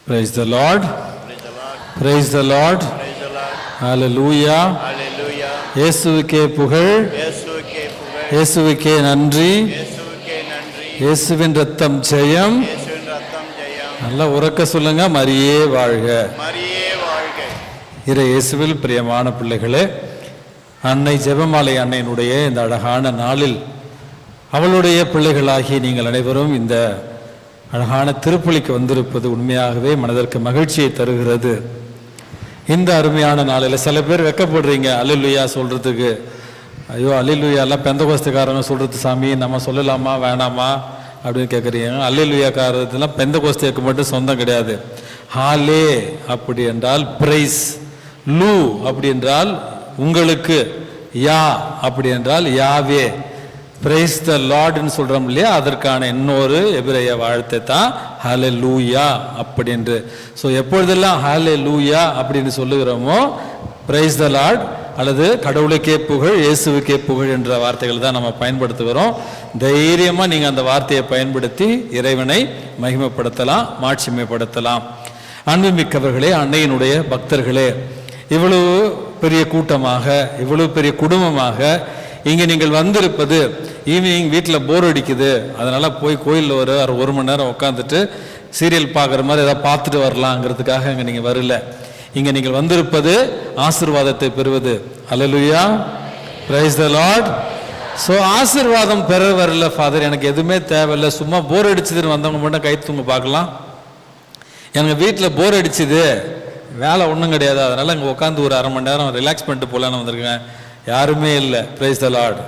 Praise the Lord. Praise the Lord. Hallelujah. இயேசுவுக்கே புகழ், இயேசுவுக்கே நன்றி, இயேசுவின் ரத்தம் ஜெயம். நல்லா உரக்க சொல்லுங்க, மரியே வாழ்க. இறை இயேசுவில் பிரியமான பிள்ளைகளே, அன்னை ஜெபமாலை அன்னையினுடைய இந்த அழகான நாளில் அவளுடைய பிள்ளைகளாகி நீங்கள் அனைவரும் இந்த அழகான திருப்பலிக்கு வந்திருப்பது உண்மையாகவே மனதிற்கு மகிழ்ச்சியை தருகிறது. இந்த அருமையான நாளில் சில பேர் வெக்கப்படுறீங்க அல்லேலூயா சொல்கிறதுக்கு. ஐயோ அல்லேலூயாலாம் பெந்தகோஸ்துக்காரங்க சொல்கிறது சாமி, நம்ம சொல்லலாமா வேணாமா அப்படின்னு கேட்குறீங்க. அல்லேலூயாக்காரதுலாம் பெந்தகோஸ்துக்கு மட்டும் சொந்தம் கிடையாது. ஹாலே அப்படி என்றால் பிரைஸ், லூ அப்படி என்றால் உங்களுக்கு, யா அப்படி என்றால் யாவே, பிரைஸ் த லார்ட்னு சொல்கிறோம் இல்லையா, அதற்கான இன்னொரு எபிரேய வாழ்த்தை தான் ஹல்லேலூயா அப்படி என்று. ஸோ எப்பொழுதெல்லாம் ஹல்லேலூயா அப்படின்னு சொல்லுகிறோமோ, பிரைஸ் த லார்ட் அல்லது கடவுளுக்கே புகழ், இயேசுவுக்கே புகழ் என்ற வார்த்தைகள் தான் நம்ம பயன்படுத்துகிறோம். தைரியமாக நீங்கள் அந்த வார்த்தையை பயன்படுத்தி இறைவனை மகிமைப்படுத்தலாம், மாட்சிமைப்படுத்தலாம். அன்புமிக்கவர்களே, அன்னையினுடைய பக்தர்களே, இவ்வளவு பெரிய கூட்டமாக, இவ்வளவு பெரிய குடும்பமாக இங்கே நீங்கள் வந்திருப்பது, ஈவினிங் வீட்டில் போர் அடிக்குது, அதனால் போய் கோயிலில் ஒரு மணி நேரம் உட்காந்துட்டு சீரியல் பார்க்குற மாதிரி ஏதாவது பார்த்துட்டு வரலாங்கிறதுக்காக இங்கே நீங்கள் வரல. இங்கே நீங்கள் வந்திருப்பது ஆசீர்வாதத்தை பெறுவது. அல்லேலூயா, பிரைஸ் த லார்ட். ஸோ ஆசீர்வாதம் பெற வரல ஃபாதர், எனக்கு எதுவுமே தேவையில்லை, சும்மா போர் அடிச்சதுன்னு வந்தவங்க மட்டும் கை தூங்க பார்க்கலாம். எனக்கு வீட்டில் போர் அடிச்சுது, வேலை ஒன்றும் கிடையாது, அதனால் இங்கே உட்காந்து ஒரு அரை மணி நேரம் ரிலாக்ஸ் பண்ணிட்டு போகலான்னு வந்திருக்கேன். யாருமே இல்லை. Praise the Lord.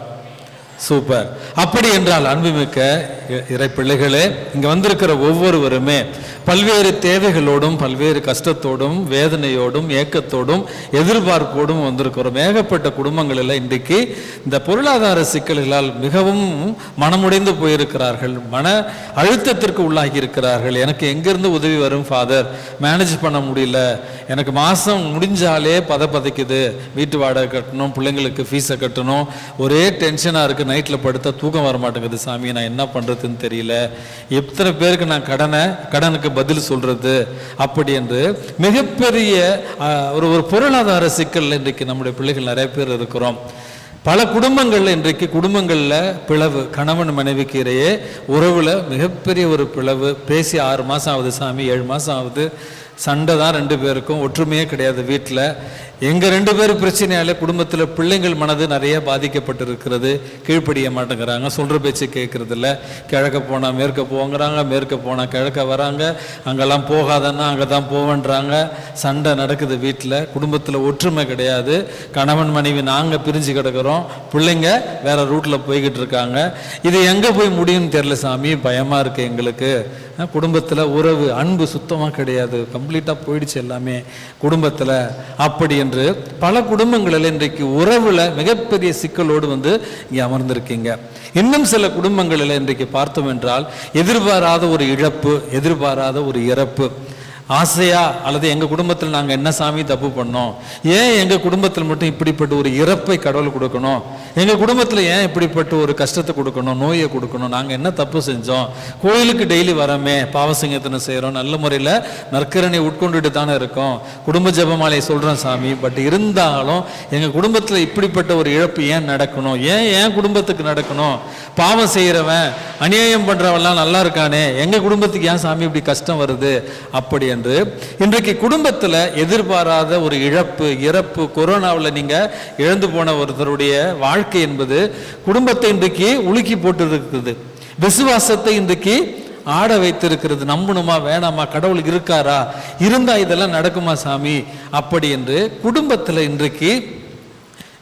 சூப்பர். அப்படி என்றால் அன்புமிக்க இறை பிள்ளைகளே, இங்கே வந்திருக்கிற ஒவ்வொருவருமே பல்வேறு தேவைகளோடும், பல்வேறு கஷ்டத்தோடும், வேதனையோடும், ஏக்கத்தோடும், எதிர்பார்ப்போடும் வந்திருக்கிறோம். ஏகப்பட்ட குடும்பங்களில் இன்றைக்கு இந்த பொருளாதார சிக்கல்களால் மிகவும் மனமுடைந்து போயிருக்கிறார்கள், மன அழுத்தத்திற்கு உள்ளாகி இருக்கிறார்கள். எனக்கு எங்கேருந்து உதவி வரும் ஃபாதர், மேனேஜ் பண்ண முடியல, எனக்கு மாதம் முடிஞ்சாலே பதைக்குது, வீட்டு வாடகை கட்டணும், பிள்ளைங்களுக்கு ஃபீஸை கட்டணும், ஒரே டென்ஷனாக இருக்குது, நைட்டில் படுத்தா தூக்கம் வர மாட்டேங்குது சாமி, நான் என்ன பண்ணுறதுன்னு தெரியல, எத்தனை பேருக்கு நான் கடனுக்கு பதில் சொல்கிறது அப்படி என்று மிகப்பெரிய ஒரு பொருளாதார சிக்கல் இன்றைக்கு நம்முடைய பிள்ளைகள் நிறைய பேர் இருக்கிறோம். பல குடும்பங்களில் இன்றைக்கு குடும்பங்களில் பிளவு, கணவன் மனைவிக்கு இடையே உறவில் மிகப்பெரிய ஒரு பிளவு. பேசி 6 மாதம் ஆகுது சாமி, 7 மாதம் ஆகுது, சண்டை தான் 2 பேருக்கும், ஒற்றுமையே கிடையாது வீட்டில். எங்கள் 2 பேர் பிரச்சனையாலே குடும்பத்தில் பிள்ளைங்கள் மனது நிறைய பாதிக்கப்பட்டிருக்கிறது. கீழ்ப்படிய மாட்டேங்கிறாங்க, சொல்கிற பேச்சு கேட்குறதில்ல. கிழக்க போனால் மேற்க போங்கிறாங்க, மேற்க போனால் கிழக்க வராங்க, அங்கெல்லாம் போகாதன்னா அங்கே தான் போவேன்றாங்க. சண்டை நடக்குது வீட்டில், குடும்பத்தில் ஒற்றுமை கிடையாது. கணவன் மனைவி நாங்கள் பிரிஞ்சு கிடக்கிறோம், பிள்ளைங்க வேறு ரூட்டில் போய்கிட்டு இருக்காங்க. இது எங்கே போய் முடியும்னு தெரியல சாமி, பயமாக இருக்குது எங்களுக்கு. குடும்பத்தில் உறவு, அன்பு சுத்தமாக கிடையாது, கம்ப்ளீட்டாக போயிடுச்சு எல்லாமே குடும்பத்தில். அப்படி என்று பல குடும்பங்களில் இன்றைக்கு உறவில் மிகப்பெரிய சிக்கலோடு இங்கே அமர்ந்திருக்கீங்க. இன்னும் சில குடும்பங்களில் இன்றைக்கு பார்த்தோம் என்றால் எதிர்பாராத ஒரு இழப்பு, எதிர்பாராத ஒரு இறப்பு. ஆசையா அல்லது எங்கள் குடும்பத்தில் நாங்கள் என்ன சாமி தப்பு பண்ணோம், ஏன் எங்கள் குடும்பத்தில் மட்டும் இப்படிப்பட்ட ஒரு இறப்பை கடவுள் கொடுக்கணும், எங்கள் குடும்பத்தில் ஏன் இப்படிப்பட்ட ஒரு கஷ்டத்தை கொடுக்கணும், நோயை கொடுக்கணும், நாங்கள் என்ன தப்பு செஞ்சோம், கோயிலுக்கு டெய்லி வரமே, பாவசிங்கத்தினை செய்கிறோம், நல்ல முறையில் நற்கரணை உட்கொண்டுட்டு தானே இருக்கோம், குடும்ப ஜெபமாலையை சொல்கிறோம் சாமி, பட் இருந்தாலும் எங்கள் குடும்பத்தில் இப்படிப்பட்ட ஒரு இழப்பு ஏன் நடக்கணும், ஏன் குடும்பத்துக்கு நடக்கணும், பாவம் செய்கிறவன் அநியாயம் பண்ணுறவெல்லாம் நல்லா இருக்கானே, எங்கள் குடும்பத்துக்கு ஏன் சாமி இப்படி கஷ்டம் வருது அப்படி என்று இன்றைக்கு குடும்பத்தில் எதிர்பாராத ஒரு இறப்பு, கொரோனாவில் நீங்க இழந்து போன ஒருத்தருடைய வாழ்க்கை என்பது குடும்பத்தை இன்றைக்கு உலுக்கி போட்டு இருக்குது, விசுவாசத்தை இன்றைக்கு ஆட வைத்திருக்கிறது. நம்பணுமா வேணாமா, கடவுள் இருக்காரா, இருந்தா இதெல்லாம் நடக்குமா சாமி அப்படி என்று குடும்பத்தில் இன்றைக்கு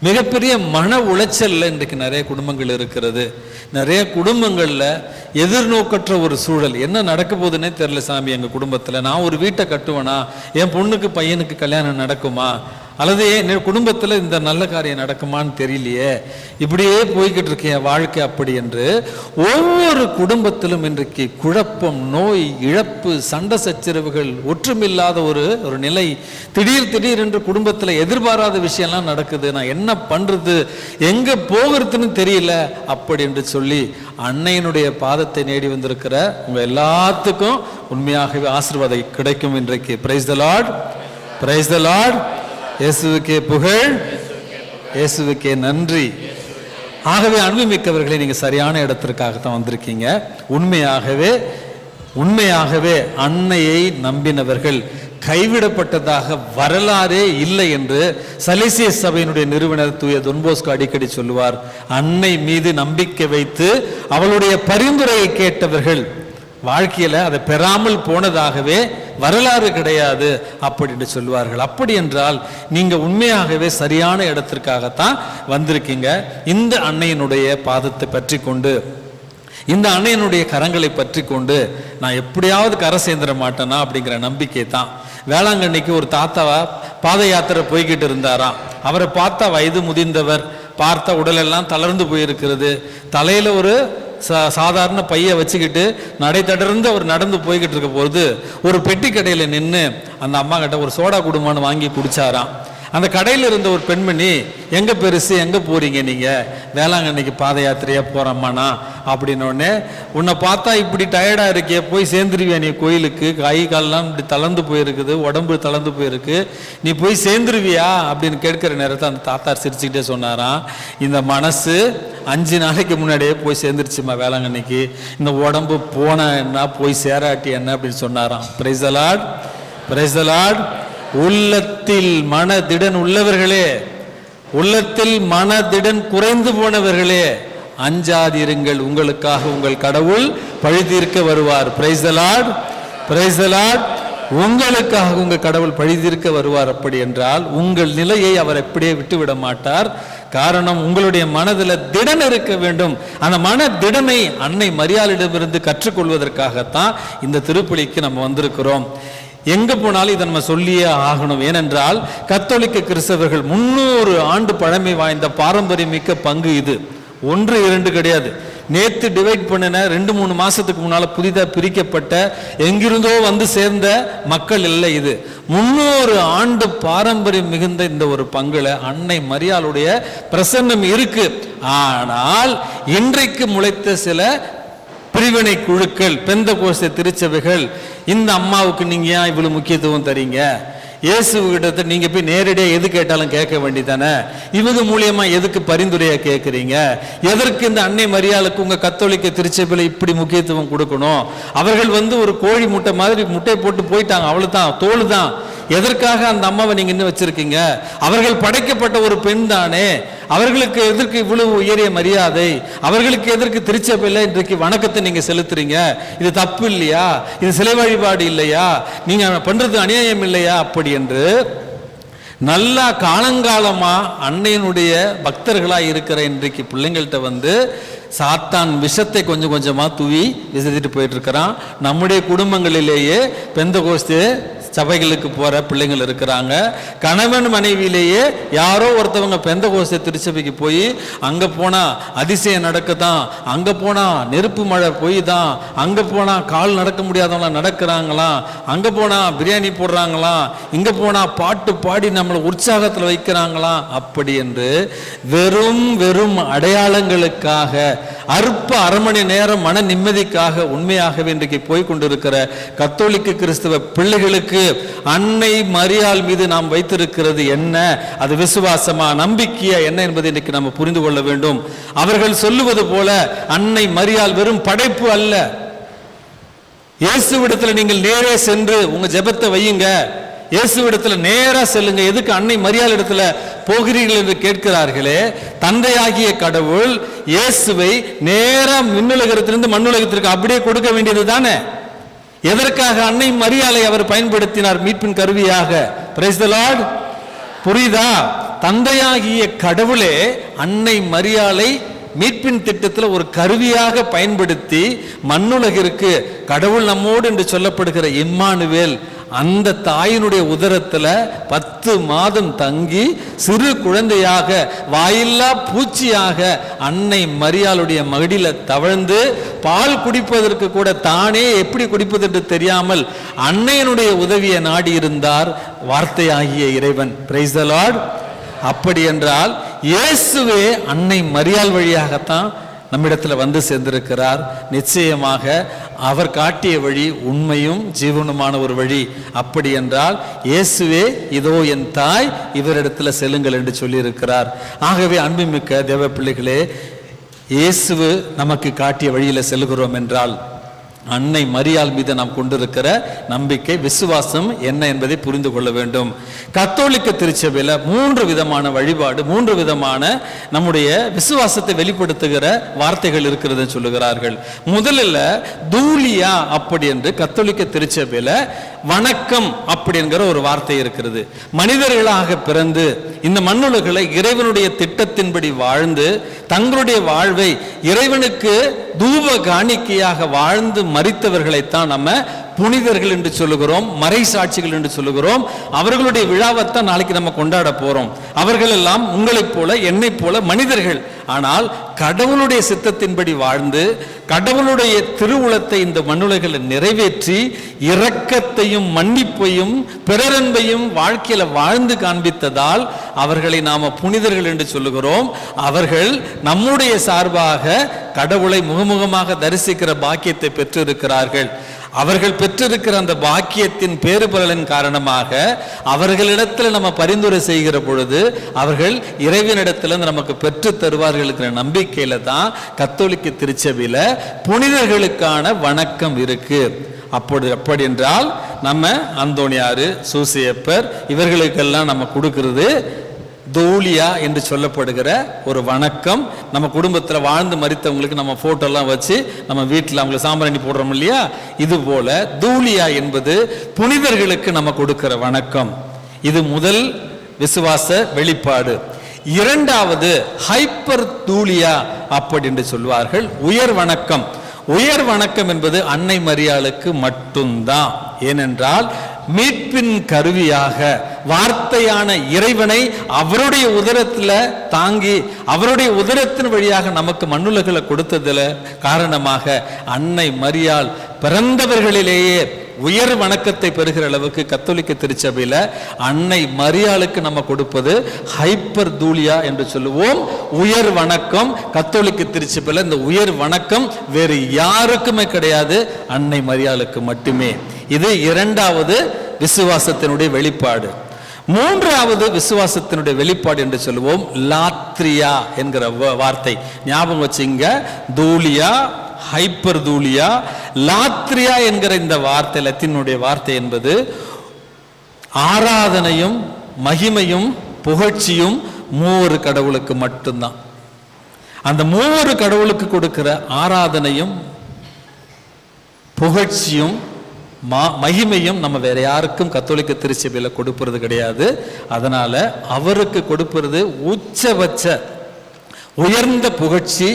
மிகப்பெரிய மன உளைச்சல்ல இன்றைக்கு நிறைய குடும்பங்கள் இருக்கிறது. நிறைய குடும்பங்களில் எதிர்நோக்கற்ற ஒரு சூழல், என்ன நடக்க போகுதுன்னே தெரியல சாமி எங்கள் குடும்பத்தில், நான் ஒரு வீட்டை கட்டுவேனா, என் பொண்ணுக்கு பையனுக்கு கல்யாணம் நடக்குமா, அல்லது என் குடும்பத்தில் இந்த நல்ல காரியம் நடக்குமான்னு தெரியலையே, இப்படியே போய்கிட்டு இருக்கேன் வாழ்க்கை அப்படி என்று ஒவ்வொரு குடும்பத்திலும் இன்றைக்கு குழப்பம், நோய், இழப்பு, சண்டை சச்சரவுகள், ஒற்றுமில்லாத ஒரு நிலை. திடீர் என்று குடும்பத்தில் எதிர்பாராத விஷயம்லாம் நடக்குது, நான் என்ன பண்ணுறது, எங்கே போகிறதுன்னு தெரியல அப்படி என்று சொல்லி அன்னையினுடைய பாதத்தை நேடி வந்திருக்கிற உங்கள் எல்லாத்துக்கும் உண்மையாகவே ஆசீர்வாதம் கிடைக்கும் இன்றைக்கு. Price the Lord, praise the Lord. இயேசுவுக்கே புகழ், இயேசுவுக்கே நன்றி. ஆகவே அன்புமிக்கவர்களே, நீங்க சரியான இடத்திற்காகத்தான் வந்திருக்கீங்க. உண்மையாகவே அன்னையை நம்பினவர்கள் கைவிடப்பட்டதாக வரலாறே இல்லை என்று சலேசிய சபையினுடைய நிறுவனர் தூய தொன் போஸ்கோ அடிக்கடி சொல்லுவார். அன்னை மீது நம்பிக்கை வைத்து அவளுடைய பரிந்துரையை கேட்டவர்கள் வாழ்க்கையில அதை பெறாமல் போனதாகவே வரலாறு கிடையாது அப்படின்னு சொல்லுவார்கள். அப்படி என்றால் நீங்க உண்மையாகவே சரியான இடத்திற்காகத்தான் வந்திருக்கீங்க. இந்த அன்னையினுடைய பாதத்தை பற்றி கொண்டு, இந்த அன்னையினுடைய கரங்களை பற்றி கொண்டு நான் எப்படியாவது கரை சேர்ந்துட மாட்டேனா அப்படிங்கிற நம்பிக்கை தான். வேளாங்கண்ணிக்கு ஒரு தாத்தாவா பாத யாத்திரை போய்கிட்டு இருந்தாராம். அவரை பார்த்தா வயது முதிர்ந்தவர், பார்த்தா உடலெல்லாம் தளர்ந்து போயிருக்கிறது. தலையில ஒரு சாதாரண பைய வச்சுக்கிட்டு நடை தடர்ந்து அவர் நடந்து போய்கிட்டு இருக்க போது ஒரு பெட்டி கடையில் நின்று அந்த அம்மா கிட்ட ஒரு சோடா குடும்பம்னு வாங்கி குடிச்சாராம். அந்த கடையில் இருந்த ஒரு பெண்மணி, எங்க பெருசு, எங்க போறீங்க நீங்க? வேளாங்கண்ணிக்கு பாத யாத்திரையா போறம்மாண்ணா அப்படின்னோடனே, உன்னை பார்த்தா இப்படி டயர்டா இருக்கே, போய் சேர்ந்துருவியா நீ கோயிலுக்கு? கை காலெல்லாம் இப்படி தளர்ந்து போயிருக்குது, உடம்பு தளர்ந்து போயிருக்கு, நீ போய் சேர்ந்துருவியா அப்படின்னு கேட்கிற நேரத்தை அந்த தாத்தா சிரிச்சுக்கிட்டே சொன்னாராம், இந்த மனசு 5 நாளைக்கு முன்னாடியே போய் சேர்ந்துருச்சுமா வேளாங்கண்ணிக்கு, இந்த உடம்பு போன என்ன போய் சேராட்டி என்ன அப்படின்னு சொன்னாராம். Price the Lord, praise the Lord. உள்ளத்தில் மனதிடன் உள்ளவர்களே, உள்ளத்தில் மனதிடன் குறைந்து போனவர்களே, அஞ்சாதிருங்கள், உங்களுக்காக உங்கள் கடவுள் பழி தீர்க்க வருவார். Price the Lord, praise the Lord. உங்களுக்காக உங்கள் கடவுள் பழி தீர்க்க வருவார். அப்படி என்றால் உங்கள் நிலையை அவர் எப்படியே விட்டுவிட மாட்டார். காரணம், உங்களுடைய மனதில் திடன் இருக்க வேண்டும். அந்த மன திடனை அன்னை மரியாளிடமிருந்து கற்றுக்கொள்வதற்காகத்தான் இந்த திருப்பலிக்கு நம்ம வந்திருக்கிறோம். எங்க போனாலும் இதை நம்ம சொல்லியே ஆகணும். ஏனென்றால் கத்தோலிக்க கிறிஸ்தவர்கள் 300 ஆண்டு பழமை வாய்ந்த பாரம்பரியமிக்க பங்கு இது. 1 2 கிடையாது. நேத்து டிவைட் பண்ணின 2-3 மாசத்துக்கு முன்னால புதிதாக பிரிக்கப்பட்ட எங்கிருந்தோ வந்து சேர்ந்த மக்கள் இல்லை. இது 300 ஆண்டு பாரம்பரியம் மிகுந்த இந்த ஒரு பங்குல அன்னை மரியாளுடைய பிரசன்னம் இருக்கு. ஆனால் இன்றைக்கு முளைத்த சில பிரிவினை குழுக்கள், பெந்தகோஸ்தே திருச்சபைகள், இந்த அம்மாவுக்கு நீங்க ஏன் இவ்வளவு முக்கியத்துவம் தரீங்க? இயேசுகிட்ட நீங்க போய் நேரடியாக எது கேட்டாலும் கேட்க வேண்டியதானே? இவங்க மூலியமா எதுக்கு பரிந்துரையா கேட்குறீங்க? எதற்கு இந்த அன்னை மரியாளுக்கு உங்க கத்தோலிக்க திருச்சபையில இப்படி முக்கியத்துவம் கொடுக்கணும்? அவர்கள் ஒரு கோழி முட்டை மாதிரி முட்டை போட்டு போயிட்டாங்க, அவ்வளவுதான், தோல் தான். எதற்காக அந்த அம்மாவை நீங்க இன்னும் வச்சிருக்கீங்க? அவர்கள் படைக்கப்பட்ட ஒரு பெண் தானே, அவர்களுக்கு எதற்கு இவ்வளவு உயரிய மரியாதை? அவர்களுக்கு எதற்கு திருச்சபையில் இன்றைக்கு வணக்கத்தை நீங்க செலுத்துறீங்க? இது தப்பு இல்லையா? இது சிலை வழிபாடு இல்லையா? நீங்க பண்றது அநியாயம் இல்லையா? அப்படி என்று நல்லா காலங்காலமா அன்னையினுடைய பக்தர்களா இருக்கிற இன்றைக்கு பிள்ளைங்கள்ட்ட சாத்தான் விஷத்தை கொஞ்சம் கொஞ்சமா தூவி விசதிட்டு போயிட்டு இருக்கிறான். நம்முடைய குடும்பங்களிலேயே பெந்தகோஸ்தே சபைகளுக்கு போற பிள்ளைங்கள் இருக்கிறாங்க. கணவன் மனைவியிலேயே யாரோ ஒருத்தவங்க பெந்தகோஸ்தே திருச்சபைக்கு போய் அங்க போனா அதிசயம் நடக்குதான், அங்க போனா நெருப்பு மழை போய் தான், அங்க போனா கால் நடக்க முடியாதவங்கள நடக்கிறாங்களாம், அங்க போனா பிரியாணி போடுறாங்களாம், இங்க போனா பாட்டு பாடி நம்மளை உற்சாகத்தில் வைக்கிறாங்களாம். அப்படி என்று வெறும் வெறும் அடையாளங்களுக்காக, அற்ப அரை மணி நேரம் மன நிம்மதிக்காக உண்மையாகவே இன்றைக்கு போய்கொண்டிருக்கிற கத்தோலிக்க கிறிஸ்தவ பிள்ளைகளுக்கு அன்னை மரியாள் மீது நாம் வைத்திருக்கிறது என்ன? அது விசுவாசமா, நம்பிக்கையா என்ன என்பதை இன்றைக்கு நம்ம புரிந்து கொள்ள வேண்டும். அவர்கள் சொல்லுவது போல அன்னை மரியாள் வெறும் படைப்பு அல்ல. இயேசுவிடத்தில் நீங்கள் நேரே சென்று உங்க ஜெபத்தை வையுங்க, இயேசுவிடத்துல நேரா செல்லுங்க. எதுக்கு அன்னை மரியாள் இடத்துல போகிறீர்கள் என்று கேட்கிறார்களே, தந்தையாகிய கடவுள் இயேசுவை நேரா விண்ணுலகத்திலிருந்து மண்ணுலகத்திற்கு அப்படியே கொடுக்க வேண்டியது தானே? எதற்காக அன்னை மரியாளை அவர் பயன்படுத்தினார் மீட்பின் கருவியாக? Price the Lord. புரியுதா? தந்தையாகிய கடவுளே அன்னை மரியாளை மீட்பின் திட்டத்தில் ஒரு கருவியாக பயன்படுத்தி மண்ணுலகிற்கு கடவுள் நம்மோடு என்று சொல்லப்படுகிற இம்மானுவேல் அந்த தாயினுடைய உதரத்துல 10 மாதம் தங்கி சிறு குழந்தையாக, வாயில்லா பூச்சியாக அன்னை மரியாளுடைய மடியில தவழ்ந்து பால் குடிப்பதற்கு கூட தானே எப்படி குடிப்பது என்று தெரியாமல் அன்னையனுடைய உதவியை நாடி இருந்தார் வார்த்தையாகிய இறைவன். Price the Lord. அப்படி என்றால் இயேசுவே அன்னை மரியாள் வழியாகத்தான் நம்மிடத்தில் வந்து சேர்ந்திருக்கிறார். நிச்சயமாக அவர் காட்டிய வழி உண்மையும் ஜீவனுமான ஒரு வழி. அப்படி என்றால் இயேசுவே இதோ என் தாய், இவரிடத்தில் செல்லுங்கள் என்று சொல்லியிருக்கிறார். ஆகவே அன்புமிக்க தேவ பிள்ளைகளே, இயேசு நமக்கு காட்டிய வழியில் செல்கிறோம் என்றால் அன்னை மரியாள் மீது நாம் கொண்டிருக்கிற நம்பிக்கை, விசுவாசம் என்ன என்பதை புரிந்து கொள்ள வேண்டும். கத்தோலிக்க திருச்சபையில் 3 விதமான வழிபாடு, 3 விதமான நம்முடைய விசுவாசத்தை வெளிப்படுத்துகிற வார்த்தைகள் இருக்கிறது சொல்லுகிறார்கள். முதலில் தூலியா அப்படி என்று கத்தோலிக்க திருச்சபையில் வணக்கம் அப்படி என்கிற ஒரு வார்த்தை இருக்கிறது. மனிதர்களாக பிறந்து இந்த மண்ணுலகளை இறைவனுடைய திட்டத்தின்படி வாழ்ந்து தங்களுடைய வாழ்வை இறைவனுக்கு தூப காணிக்கையாக வாழ்ந்து மரித்தவர்களைத்தான் நம்ம புனிதர்கள் என்று சொல்லுகிறோம், மறை சாட்சிகள் என்று சொல்லுகிறோம். அவர்களுடைய விழாவைத்தான் நாளைக்கு நம்ம கொண்டாட போறோம். அவர்கள் எல்லாம் உங்களைப் போல என்னைப் போல மனிதர்கள். ஆனால் கடவுளுடைய சித்தத்தின்படி வாழ்ந்து கடவுளுடைய திருவுளத்தை இந்த மண்ணுலகில் நிறைவேற்றி இரக்கத்தையும் மன்னிப்பையும் பிறரன்பையும் வாழ்க்கையில வாழ்ந்து காண்பித்ததால் அவர்களை நாம புனிதர்கள் என்று சொல்லுகிறோம். அவர்கள் நம்முடைய சார்பாக கடவுளை முகமுகமாக தரிசிக்கிற பாக்கியத்தை பெற்றிருக்கிறார்கள். அவர்கள் பெற்றிருக்கிற அந்த பாக்கியத்தின் பேறுபலனின் காரணமாக அவர்களிடத்தில் நம்ம பரிந்துரை செய்கிற பொழுது அவர்கள் இறைவனிடத்தில் நமக்கு பெற்று தருவார்கள் இருக்கிற நம்பிக்கையில தான் கத்தோலிக்க திருச்சபையில புனிதர்களுக்கான வணக்கம் இருக்கு. அப்படி என்றால் நம்ம அந்தோணியாரு, சூசையப்பர் இவர்களுக்கெல்லாம் நம்ம கொடுக்கிறது தூலியா என்று சொல்லப்படுகிற ஒரு வணக்கம். நம்ம குடும்பத்தில் வாழ்ந்து மரித்தவங்களுக்கு நம்ம போட்டோலாம் வச்சு நம்ம வீட்டில் அவங்களுக்கு சாம்பிராணி போடுறோம் இல்லையா, இது போல தூலியா என்பது புனிதர்களுக்கு நம்ம கொடுக்கிற வணக்கம். இது முதல் விசுவாச வெளிப்பாடு. இரண்டாவது ஹைப்பர் தூலியா அப்படி என்று சொல்வார்கள், உயர் வணக்கம். உயர் வணக்கம் என்பது அன்னை மரியாளுக்கு மட்டும்தான். ஏனென்றால் மீட்பின் கருவியாக வார்த்தையான இறைவனை அவருடைய உதரத்தில் தாங்கி அவருடைய உதரத்தின் வழியாக நமக்கு மண்ணுலகளை கொடுத்ததுல காரணமாக அன்னை மரியாள் பிறந்தவர்களிலேயே உயர் வணக்கத்தை பெறுகிற அளவுக்கு கத்தோலிக்க திருச்சபையில் அன்னை மரியாளுக்கு நம்ம கொடுப்பது ஹைப்பர் தூலியா என்று சொல்லுவோம், உயர் வணக்கம். கத்தோலிக்க திருச்சபையில் இந்த உயர் வணக்கம் வேறு யாருக்குமே கிடையாது, அன்னை மரியாளுக்கு மட்டுமே. இது இரண்டாவது விசுவாசத்தினுடைய வெளிப்பாடு. மூன்றாவது விசுவாசத்தினுடைய வெளிப்பாடு என்று சொல்லுவோம் லாத்ரியா என்கிற வார்த்தை. ஞாபகம் வச்சுங்க, தூலியா, ஹைப்பர் தூலியா, லாத்ரியா என்கிற இந்த வார்த்தை, லத்தீனுடைய வார்த்தை என்பது ஆராதனையும் மகிமையும் புகழ்ச்சியும் மூவரு கடவுளுக்கு மட்டும்தான். அந்த மூவரு கடவுளுக்கு கொடுக்கிற ஆராதனையும் புகழ்ச்சியும் மகிமையும் நம்ம வேற யாருக்கும் கத்தோலிக்க திருச்சபையில் கொடுப்பது கிடையாது. அதனால அவருக்கு கொடுப்பது உச்சபட்ச உயர்ந்த புகழ்ச்சி,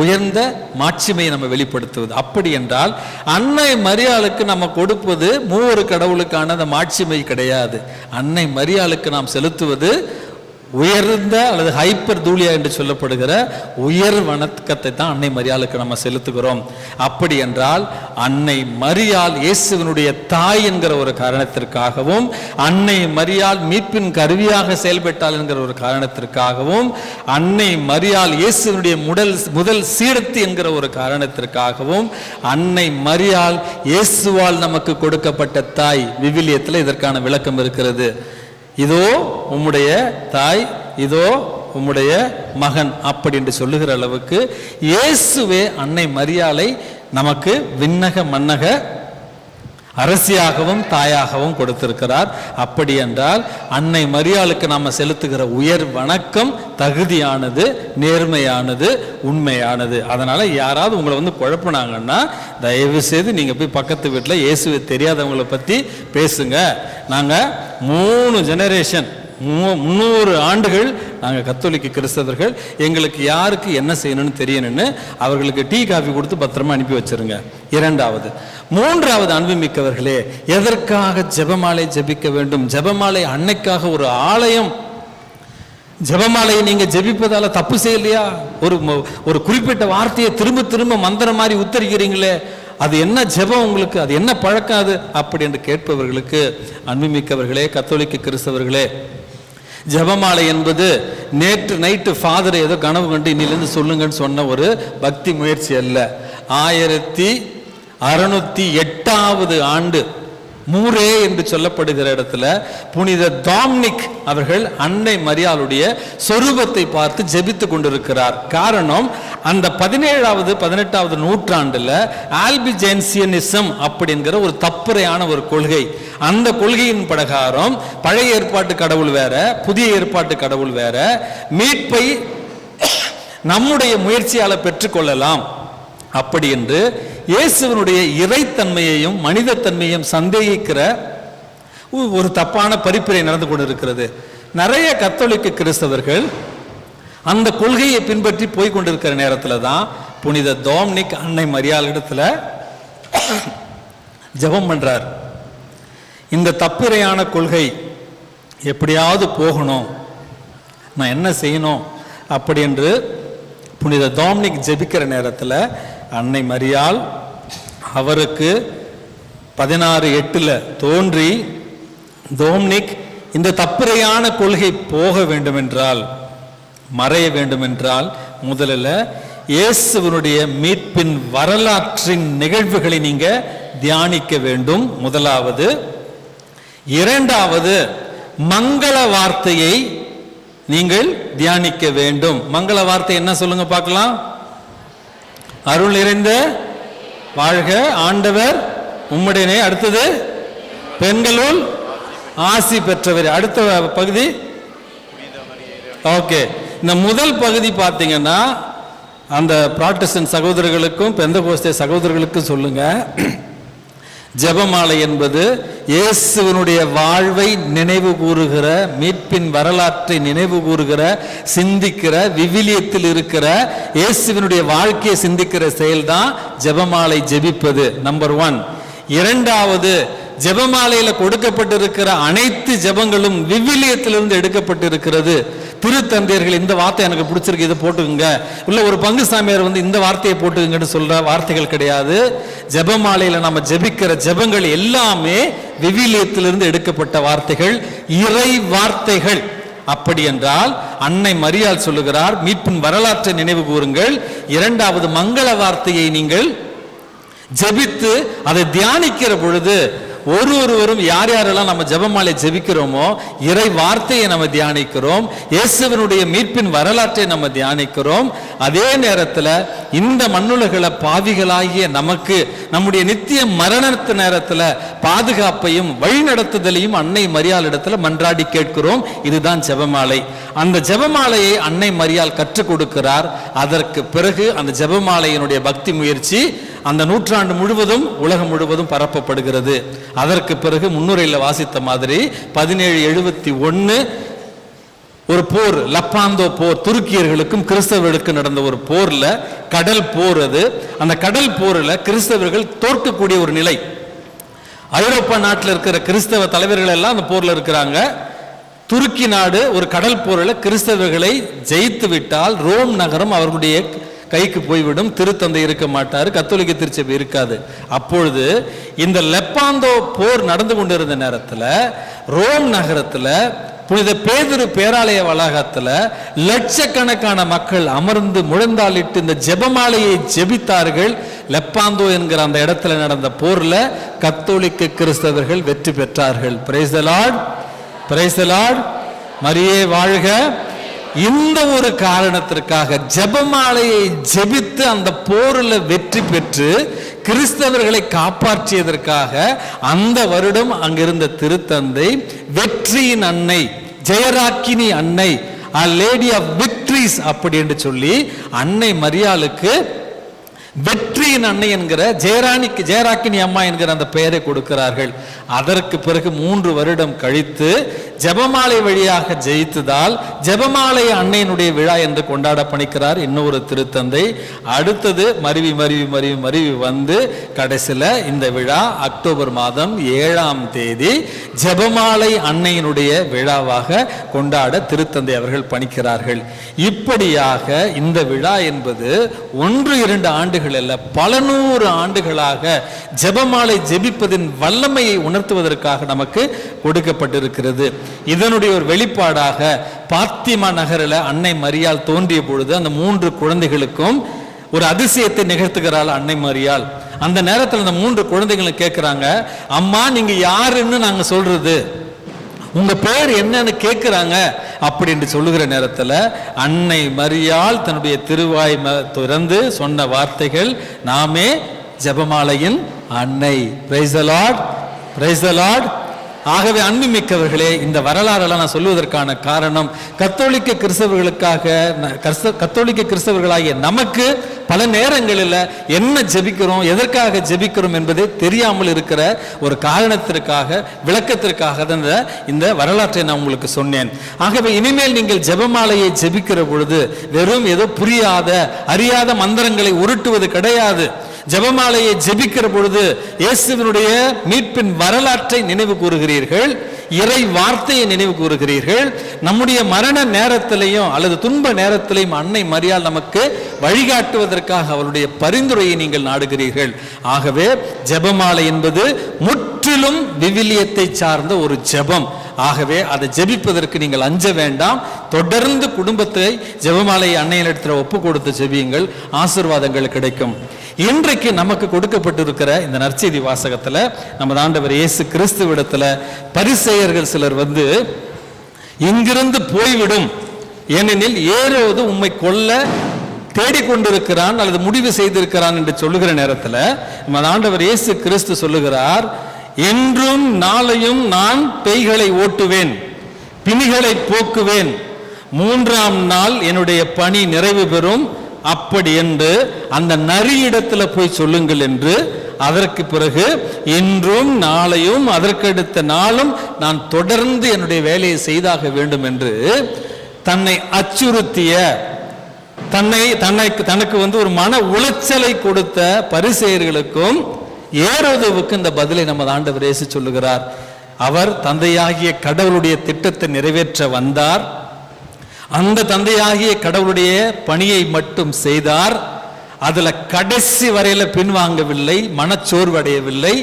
உயர்ந்த மாட்சிமையை நம்ம வெளிப்படுத்துவது. அப்படி என்றால் அன்னை மரியாளுக்கு நம்ம கொடுப்பது மூவரு கடவுளுக்கான அந்த மாட்சிமை கிடையாது. அன்னை மரியாளுக்கு நாம் செலுத்துவது உயர்ந்த அல்லது ஹைப்பர் தூலியா என்று சொல்லப்படுகிற உயர் வணக்கத்தை தான் அன்னை மரியாளுக்கு நம்ம செலுத்துகிறோம். அப்படி என்றால் அன்னை மரியாள் இயேசுவினுடைய தாய் என்கிற ஒரு காரணத்திற்காகவும், அன்னை மரியாள் மீட்பின் கருவியாக செயல்பட்டாள் என்கிற ஒரு காரணத்திற்காகவும், அன்னை மரியாள் இயேசுவினுடைய முதல் சீடத்தி என்கிற ஒரு காரணத்திற்காகவும், அன்னை மரியாள் இயேசுவால் நமக்கு கொடுக்கப்பட்ட தாய். விவிலியத்தில் இதற்கான விளக்கம் இருக்கிறது. இதோ உம்முடைய தாய், இதோ உம்முடைய மகன் அப்படி என்று சொல்லுகிற அளவுக்கு இயேசுவே அன்னை மரியாளை நமக்கு விண்ணக மன்னக அரசியாகவும் தாயாகவும் கொடுத்திருக்கிறார். அப்படி என்றால் அன்னை மரியாளுக்கு நாம செலுத்துகிற உயர் வணக்கம் தகுதியானது, நேர்மையானது, உண்மையானது. அதனால யாராவது உங்களை வந்து குழப்பினாங்கன்னா தயவு செய்து நீங்க போய் பக்கத்து வீட்டில் இயேசுவை தெரியாதவங்களை பத்தி பேசுங்க. நாங்க 3 ஜெனரேஷன் 300 ஆண்டுகள் நாங்கள் கத்தோலிக்க கிறிஸ்தவர்கள், எங்களுக்கு யாருக்கு என்ன செய்யணும்னு தெரியணும்னு அவர்களுக்கு டீ காஃபி கொடுத்து பத்திரமா அனுப்பி வச்சிருங்க. இரண்டாவது. மூன்றாவது, அன்புமிக்கவர்களே, எதற்காக ஜெபமாலை ஜெபிக்க வேண்டும்? ஜெபமாலை அன்னைக்காக ஒரு ஆலயம். ஜெபமாலையை நீங்க ஜெபிப்பதால தப்பு செய்யலையா? ஒரு குறிப்பிட்ட வார்த்தையை திரும்ப திரும்ப மந்திரம் மாதிரி உத்தரிக்கிறீங்களே, அது என்ன ஜெபம் உங்களுக்கு? அது என்ன பழக்கம் அது? அப்படி என்று கேட்பவர்களுக்கு, அன்புமிக்கவர்களே, கத்தோலிக்க கிறிஸ்தவர்களே, ஜெபமாலை என்பது நேற்று நைட்டு ஃபாதர் ஏதோ கனவு கண்டு இன்னிலிருந்து சொல்லுங்கன்னு சொன்ன ஒரு பக்தி முயற்சி அல்ல. 1608 ஆண்டு மூரே என்று சொல்லப்படுகிற இடத்துல புனித டாம்னிக் அவர்கள் அன்னை மரியாளுடைய சொரூபத்தை பார்த்து ஜெபித்து கொண்டிருக்கிறார். காரணம், அந்த 17வது 18வது நூற்றாண்டுல ஆல்பிஜென்சியனிசம் அப்படிங்கிற ஒரு தப்புறையான ஒரு கொள்கை. அந்த கொள்கையின் பிரகாரம் பழைய ஏற்பாட்டு கடவுள் வேற, புதிய ஏற்பாட்டு கடவுள் வேற, மீட்பை நம்முடைய முயற்சியால பெற்றுக்கொள்ளலாம் அப்படி என்று இயேசுவினுடைய இறைத்தன்மையையும் மனிதத்தன்மையையும் சந்தேகிக்கிற ஒரு தப்பான பரிப்புரை நடந்து கொண்டிருக்கிறது. நிறைய கத்தோலிக்க கிறிஸ்தவர்கள் அந்த கொள்கையை பின்பற்றி போய் கொண்டிருக்கிற நேரத்தில் தான் புனித டோம்னிக் அன்னை மரியாள் இடத்துல ஜெபம் பண்றார். இந்த தப்பிரையான கொள்கை எப்படியாவது போகணும், நான் என்ன செய்யணும் அப்படி என்று புனித டோம்னிக் ஜெபிக்கிற நேரத்தில் அன்னை மரியாள் அவருக்கு 16:8 தோன்றி, டோம்னிக், இந்த தப்பிரையான கொள்கை போக வேண்டுமென்றால், மறைய வேண்டுமென்றால் முதலில் இயேசுவினுடைய மீட்பின் வரலாற்றின் நிகழ்வுகளை நீங்க தியானிக்க வேண்டும். முதலாவது. இரண்டாவது, மங்கள வார்த்தையை நீங்கள் தியானிக்க வேண்டும். மங்கள வார்த்தை என்ன சொல்லுங்க பார்க்கலாம். அருள் நிறைந்த வாழ்க, ஆண்டவர் உம்முடனே. அடுத்தது, பெண்களுள் ஆசி பெற்றவர். அடுத்த பகுதி ஓகே. இந்த முதல் பகுதி பார்த்தீங்கன்னா அந்த புராட்டஸ்டன்ட் சகோதரர்களுக்கும் பெந்தகோஸ்தே சகோதரர்களுக்கும் சொல்லுங்க, ஜெபமாலை என்பது இயேசுவினுடைய வாழ்வை நினைவு கூறுகிற, மீட்பின் வரலாற்றை நினைவு கூறுகிற, சிந்திக்கிற, விவிலியத்தில் இருக்கிற இயேசுவினுடைய வாழ்க்கையை சிந்திக்கிற செயல்தான் ஜெபமாலை ஜெபிப்பது. நம்பர் 1. இரண்டாவது, ஜெபமாலையில கொடுக்கப்பட்டிருக்கிற அனைத்து ஜெபங்களும் விவிலியத்திலிருந்து எடுக்கப்பட்டிருக்கிறது. திருத்தந்தையர்கள் இந்த வார்த்தை எனக்கு பிடிச்சிருக்கு, இதை போட்டுக்குங்க, இல்ல ஒரு பங்கு சாமியார் வந்து இந்த வார்த்தையை போட்டுக்குங்கன்னு சொல்ற வார்த்தைகள் கிடையாது. ஜெபமாலையில நம்ம ஜெபிக்கிற ஜெபங்கள் எல்லாமே விவிலியத்திலிருந்து எடுக்கப்பட்ட வார்த்தைகள், இறை வார்த்தைகள். அப்படி என்றால் அன்னை மரியாள் சொல்லுகிறார், மீட்பின் வரலாற்றை நினைவு கூறுங்கள். இரண்டாவது, மங்கள வார்த்தையை நீங்கள் ஜெபித்து அதை தியானிக்கிற பொழுது ஒருவரும் யார் யாரெல்லாம் நம்ம ஜெபமாலை ஜெபிக்கிறோமோ இறை வார்த்தையை நம்ம தியானிக்கிறோம், இயேசுவினுடைய மீட்பின் வரலாற்றை நம்ம தியானிக்கிறோம். அதே நேரத்தில் இந்த மண்ணுலகில பாவிகளாகிய நமக்கு நம்முடைய நித்திய மரணத்து நேரத்தில் பாதுகாப்பையும் வழிநடத்துதலையும் அன்னை மரியாள் இடத்துல மன்றாடி கேட்கிறோம். இதுதான் ஜெபமாலை. அந்த ஜெபமாலையை அன்னை மரியாள் கற்றுக் கொடுக்கிறார். அதற்கு பிறகு அந்த ஜெபமாலையினுடைய பக்தி முயற்சி அந்த நூற்றாண்டு முழுவதும் உலகம் முழுவதும் பரப்பப்படுகிறது. அதற்கு பிறகு முன்னுரையில் வாசித்த மாதிரி 1771 ஒரு போர், லப்பாந்தோ போர், துருக்கியர்களுக்கும் கிறிஸ்தவர்களுக்கும் நடந்த ஒரு போர்ல, கடல் போர் அது. அந்த கடல் போரில் கிறிஸ்தவர்கள் தோற்கக்கூடிய ஒரு நிலை. ஐரோப்பா நாட்டில் இருக்கிற கிறிஸ்தவ தலைவர்கள் எல்லாம் அந்த போர்ல இருக்கிறாங்க. துருக்கி நாடு ஒரு கடல் போரில் கிறிஸ்தவர்களை ஜெயித்து விட்டால் ரோம் நகரம் அவர்களுடைய கைக்கு போய்விடும். திருத்தந்தை இருக்க மாட்டார், கத்தோலிக்க திருச்சபை இருக்காது. அப்பொழுது இந்த லெப்பாந்தோ போர் நடந்து கொண்டிருந்த நேரத்தில் ரோம் நகரத்தில் புனித பேதுரு பேராலய வளாகத்தில் லட்சக்கணக்கான மக்கள் அமர்ந்து முழந்தாளிட்டு இந்த ஜெபமாலையை ஜெபித்தார்கள். லெப்பாந்தோ என்கிற அந்த இடத்துல நடந்த போர்ல கத்தோலிக்க கிறிஸ்தவர்கள் வெற்றி பெற்றார்கள். Price the Lord, praise the Lord, மரியே வாழ்க. இந்த ஒரு காரணத்திற்காக ஜெபமாலையை ஜெபித்து அந்த போரில் வெற்றி பெற்று கிறிஸ்தவர்களை காப்பாற்றியதற்காக அந்த வருடம் அங்கிருந்த திருத்தந்தை வெற்றியின் அன்னை, ஜெயராக்கினி அன்னை, லேடி ஆஃப் விக்டரிஸ் அப்படி என்று சொல்லி அன்னை மரியாளுக்கு வெற்றியின் அன்னை என்கிற ஜெயராக்கினி அம்மா என்கிற அந்த பெயரை கொடுக்கிறார்கள். அதற்கு பிறகு 3 வருடம் கழித்து ஜெபமாலை வழியாக ஜெயித்ததால் ஜெபமாலை அன்னையினுடைய விழா என்று கொண்டாட பணிக்கிறார் இன்னொரு திருத்தந்தை. அடுத்தது மருவி மருவி மருவி மருவி வந்து கடைசியில் இந்த விழா அக்டோபர் மாதம் 7ஆம் தேதி ஜெபமாலை அன்னையினுடைய விழாவாக கொண்டாட திருத்தந்தை அவர்கள் பணிக்கிறார்கள். இப்படியாக இந்த விழா என்பது 1-2 ஆண்டுகள் ஆண்டுகள் அல்ல, பல 100 ஆண்டுகளாக ஜெபமாலை ஜெபிப்பதின் வல்லமையை உணர்த்துவதற்காக நமக்கு கொடுக்கப்பட்டிருக்கிறது. இதனுடைய ஒரு வெளிப்பாடாக பாத்திமா நகரில் அன்னை மரியாள் தோன்றிய பொழுது அந்த 3 குழந்தைகளுக்கும் ஒரு அதிசயத்தை நிகழ்த்துகிறாள் அன்னை மரியாள். அந்த நேரத்தில் அந்த 3 குழந்தைகளும் கேட்கிறாங்க, அம்மா நீங்க யாருன்னு நாங்க சொல்றது, உங்க பேர் என்னன்னு கேட்கிறாங்க. அப்படி என்று சொல்லுகிற நேரத்தில் அன்னை மரியாள் தன்னுடைய திருவாய் திறந்து சொன்ன வார்த்தைகள், நாமே ஜெபமாலையின் அன்னை. Price the Lord, praise the Lord. ஆகவே அன்புமிக்கவர்களே, இந்த வரலாறெல்லாம் நான் சொல்வதற்கான காரணம், கத்தோலிக்க கிறிஸ்தவர்களாகிய நமக்கு பல நேரங்களில் என்ன ஜெபிக்கிறோம், எதற்காக ஜெபிக்கிறோம் என்பதை தெரியாமல் இருக்கிற ஒரு காரணத்திற்காக, விளக்கத்திற்காக தான் இந்த வரலாற்றை நான் உங்களுக்கு சொன்னேன். ஆகவே இனிமேல் நீங்கள் ஜெபமாலையை ஜெபிக்கிற பொழுது வெறும் ஏதோ புரியாத அறியாத மந்திரங்களை உருட்டுவது கிடையாது. ஜெபமாலையை ஜெபிக்கிற பொழுது இயேசுவினுடைய மீட்பின் வரலாற்றை நினைவு கூறுகிறீர்கள், இறை வார்த்தையை நினைவு கூறுகிறீர்கள். நம்முடைய மரண நேரத்திலையும் அல்லது துன்ப நேரத்திலையும் அன்னை மரியாள் நமக்கு வழிகாட்டுவதற்காக அவருடைய பரிந்துரையை நீங்கள் நாடுகிறீர்கள். ஆகவே ஜெபமாலை என்பது முற்றிலும் விவிலியத்தை சார்ந்த ஒரு ஜெபம். ஆகவே அதை ஜெபிப்பதற்கு நீங்கள் அஞ்ச வேண்டாம். தொடர்ந்து குடும்பத்தை ஜெபமாலை அன்னையினிடத்தில் ஒப்பு கொடுத்து ஜெபியுங்கள், ஆசீர்வாதங்கள் கிடைக்கும். இன்றைக்கு நமக்கு கொடுக்கப்பட்டிருக்கிற இந்த நற்செய்தி வாசகத்தில் நமது ஆண்டவர் இயேசு கிறிஸ்துவிடத்தில் பரிசேயர்கள் சிலர் வந்து, இங்கிருந்து போய்விடும், ஏனெனில் ஏரோது உம்மை கொல்ல தேடிக்கொண்டிருக்கிறான் அல்லது முடிவு செய்திருக்கிறான் என்று சொல்லுகிற நேரத்தில் நமது ஆண்டவர் இயேசு கிறிஸ்து சொல்லுகிறார், என்றும் நாளையும் நான் பேய்களை ஓட்டுவேன், பிணிகளை போக்குவேன், 3ஆம் நாள் என்னுடைய பணி நிறைவு பெறும், அப்படி என்று அந்த நரியிடத்தில் போய் சொல்லுங்கள் என்று. அதற்கு பிறகு இன்றும் நாளையும் அதற்கடுத்த நாளும் நான் தொடர்ந்து என்னுடைய வேலையை செய்தாக வேண்டும் என்று தன்னை அச்சுறுத்திய, தனக்கு ஒரு மன உளைச்சலை கொடுத்த பரிசேயர்களுக்கும் ஏரோதுவுக்கு இந்த பதிலை நமது ஆண்டவர் இயேசு சொல்லுகிறார். அவர் தந்தையாகிய கடவுளுடைய திட்டத்தை நிறைவேற்ற வந்தார். அந்த தந்தையாகிய கடவுளுடைய பணியை மட்டும் செய்தார். அதுல கடைசி வரையில பின்வாங்கவில்லை, மனச்சோர்வடையவில்லை.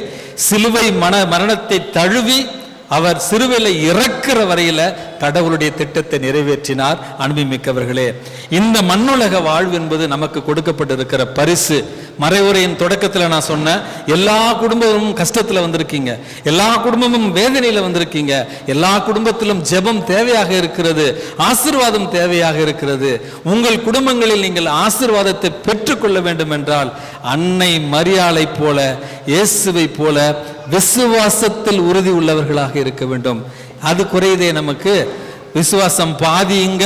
சிலுவை மரணத்தை தழுவி அவர் சிறுவையில இறக்கிற வரையில கடவுளுடைய திட்டத்தை நிறைவேற்றினார். அன்புமிக்கவர்களே, இந்த மண்ணுலக வாழ்வு என்பது நமக்கு கொடுக்கப்பட்டிருக்கிற பரிசு. மறைவுரையின் தொடக்கத்தில் நான் சொன்னேன், எல்லா குடும்பமும் கஷ்டத்தில் வந்திருக்கீங்க, எல்லா குடும்பமும் வேதனையில் வந்திருக்கீங்க, எல்லா குடும்பத்திலும் ஜெபம் தேவையாக இருக்கிறது, ஆசீர்வாதம் தேவையாக இருக்கிறது. உங்கள் குடும்பங்களில் நீங்கள் ஆசீர்வாதத்தை பெற்றுக்கொள்ள வேண்டும் என்றால் அன்னை மரியாளை போல, இயேசுவை போல விசுவாசத்தில் உறுதி உள்ளவர்களாக இருக்க வேண்டும். அது குறையுதே நமக்கு. விசுவாசம் பாதி இங்க,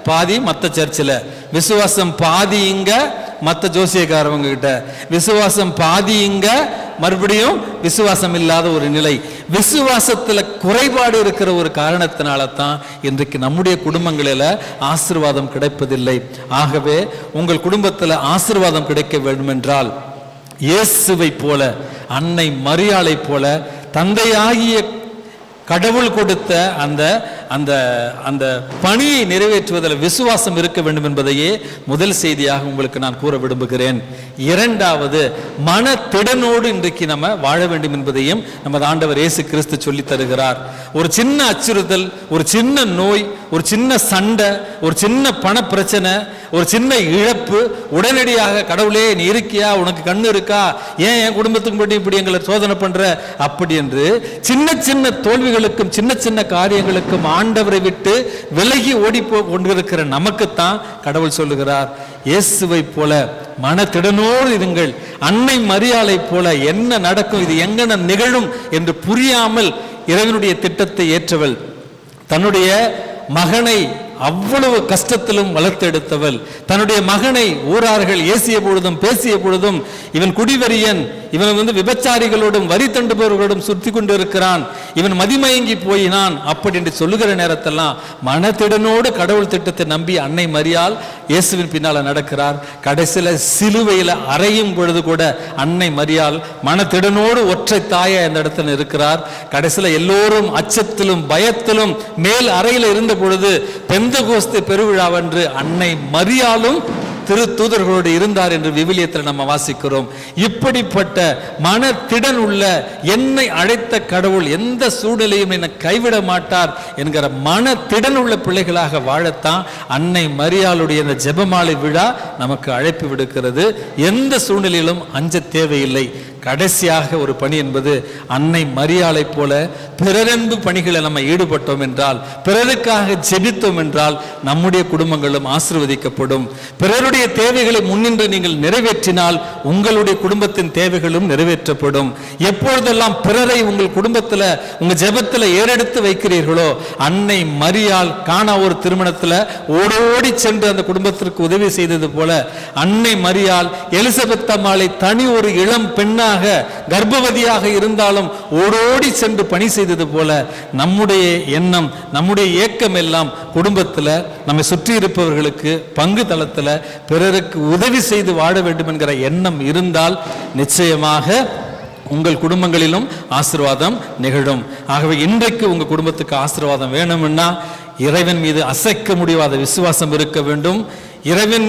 பாதி மற்ற சர்ச்சில், விசுவாசம் பாதி இங்க மற்ற ஜோசியக்காரவங்க கிட்ட, விசுவாசம் பாதி இங்க, மறுபடியும் விசுவாசம் இல்லாத ஒரு நிலை. விசுவாசத்துல குறைபாடு இருக்கிற ஒரு காரணத்தினால தான் இன்றைக்கு நம்முடைய குடும்பங்களில் ஆசீர்வாதம் கிடைப்பதில்லை. ஆகவே உங்கள் குடும்பத்தில் ஆசீர்வாதம் கிடைக்க வேண்டும் என்றால் இயேசுவை போல, அன்னை மரியாளை போல, தந்தையாகிய கடவுள் கொடுத்த அந்த அந்த அந்த பணியை நிறைவேற்றுவதில் விசுவாசம் இருக்க வேண்டும் என்பதையே முதல் செய்தியாக உங்களுக்கு நான் கூற விரும்புகிறேன். இரண்டாவது, மனத்திடனோடு இன்றைக்கு நம்ம வாழ வேண்டும் என்பதையும் நமது ஆண்டவர் இயேசு கிறிஸ்து சொல்லி தருகிறார். ஒரு சின்ன அச்சுறுத்தல், ஒரு சின்ன நோய், ஒரு சின்ன சண்டை, ஒரு சின்ன பண பிரச்சனை, ஒரு சின்ன இழப்பு, உடனடியாக கடவுளே நீ இருக்கியா, உனக்கு கண்ணு இருக்கா, ஏன் என் குடும்பத்துக்கு மட்டும் இப்படி எங்களை சோதனை பண்ற, அப்படி என்று சின்ன சின்ன தோல்விகளுக்கும் சின்ன சின்ன காரியங்களுக்கும் ஆண்டவரை விட்டு விலகி ஓடி கொண்டிருக்கிற நமக்குத்தான் கடவுள் சொல்லுகிறார், இயேசுவை போல மனத்திடனோடு இருங்கள். அன்னை மரியாளை போல என்ன நடக்கும், இது எங்கன நிகழும் என்று புரியாமல் இறைவனுடைய திட்டத்தை ஏற்றவள், தன்னுடைய மகனை அவ்வளவு கஷ்டத்திலும் வளர்த்தெடுத்தவள், தன்னுடைய மகனை ஊரார்கள் ஏசிய பொழுதும் பேசிய பொழுதும் இவன் குடிவரியன், இவன் விபச்சாரிகளோடும் வரி தண்டுபவர்களோடும் சுற்றி கொண்டு இருக்கிறான், இவன் மதிமயங்கி போயினான் அப்படி என்று சொல்லுகிற நேரத்தெல்லாம் மனத்திடனோடு கடவுள் திட்டத்தை நம்பி அன்னை மரியாள் இயேசுவின் பின்னால நடக்கிறார். கடைசியில சிலுவையில அறையும் பொழுது கூட அன்னை மரியாள் மனத்திடனோடு ஒற்றை தாய அந்த இடத்துல இருக்கிறார். கடைசியில எல்லோரும் அச்சத்திலும் பயத்திலும் மேல் அறையில இருந்த பொழுது பெந்தகோஸ்து பெருவிழாவன்று அன்னை மரியாளும் தூதர்களோடு இருந்தார் என்று விவிலியத்தில் நம்ம வாசிக்கிறோம். இப்படிப்பட்ட மனத்திடன் உள்ள என்னை அழைத்த கடவுள் எந்த சூழ்நிலையும் என்னை கைவிட மாட்டார் என்கிற மனத்திடன் உள்ள பிள்ளைகளாக வாழத்தான் அன்னை மரியாளுடைய இந்த ஜெபமாலை விழா நமக்கு அழைப்பு விடுக்கிறது. எந்த சூழ்நிலையிலும் அஞ்ச தேவையில்லை. கடைசியாக ஒரு பணி என்பது அன்னை மரியாளை போல பிறரன்பு பணிகளை நம்ம ஈடுபட்டோம் என்றால், பிறருக்காக ஜெபித்தோம் என்றால் நம்முடைய குடும்பங்களும் ஆசீர்வதிக்கப்படும். பிறருடைய தேவைகளை முன்னின்று நீங்கள் நிறைவேற்றினால் உங்களுடைய குடும்பத்தின் தேவைகளும் நிறைவேற்றப்படும். எப்பொழுதெல்லாம் பிறரை உங்கள் குடும்பத்தில் உங்க ஜெபத்தில் ஏறெடுத்து வைக்கிறீர்களோ, அன்னை மரியாள் கானா ஒரு திருமணத்தில் ஓடோடி சென்று அந்த குடும்பத்திற்கு உதவி செய்தது போல, அன்னை மரியாள் எலிசபெத் அம்மாளை தனி ஒரு இளம் பெண்ணாக கர்ப்பவதியாக இருந்தாலும் ஓடோடி சென்று பணி செய்தது போல நம்முடைய எண்ணம், நம்முடைய ஏக்கம் எல்லாம் குடும்பத்தில் நம்மை சுற்றி இருப்பவர்களுக்கு பங்கு தளத்தில் பிறருக்கு உதவி செய்து வாழ வேண்டும் என்கிற எண்ணம் இருந்தால் நிச்சயமாக உங்கள் குடும்பங்களிலும் ஆசீர்வாதம் நிகழும். ஆகவே இன்றைக்கு உங்க குடும்பத்துக்கு ஆசீர்வாதம் வேணும்னா இறைவன் மீது அசைக்க முடியாத விசுவாசம் இருக்க வேண்டும். இறைவன்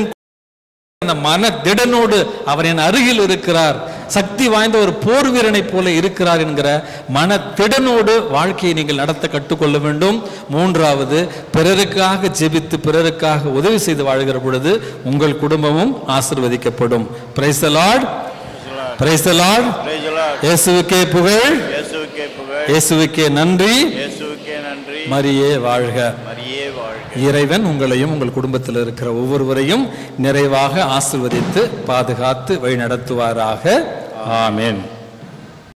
மனதிடனோடு அவர் என் அருகில் இருக்கிறார், சக்தி வாய்ந்த ஒரு போர் வீரனை போல இருக்கிறார் என்கிற மனதிடனோடு வாழ்க்கையை நீங்கள் நடத்த கற்றுக்கொள்ள வேண்டும். மூன்றாவது, பிறருக்காக ஜெபித்து பிறருக்காக உதவி செய்து வாழ்கிற பொழுது உங்கள் குடும்பமும் ஆசீர்வதிக்கப்படும். Praise the Lord, praise the Lord. இயேசுவுக்கே புகழ், இயேசுவுக்கே நன்றி, மரியே வாழ்க. இறைவன் உங்களையும் உங்கள் குடும்பத்தில் இருக்கிற ஒவ்வொருவரையும் நிறைவாக ஆசீர்வதித்து பாதுகாத்து வழி நடத்துவாராக. ஆமென்.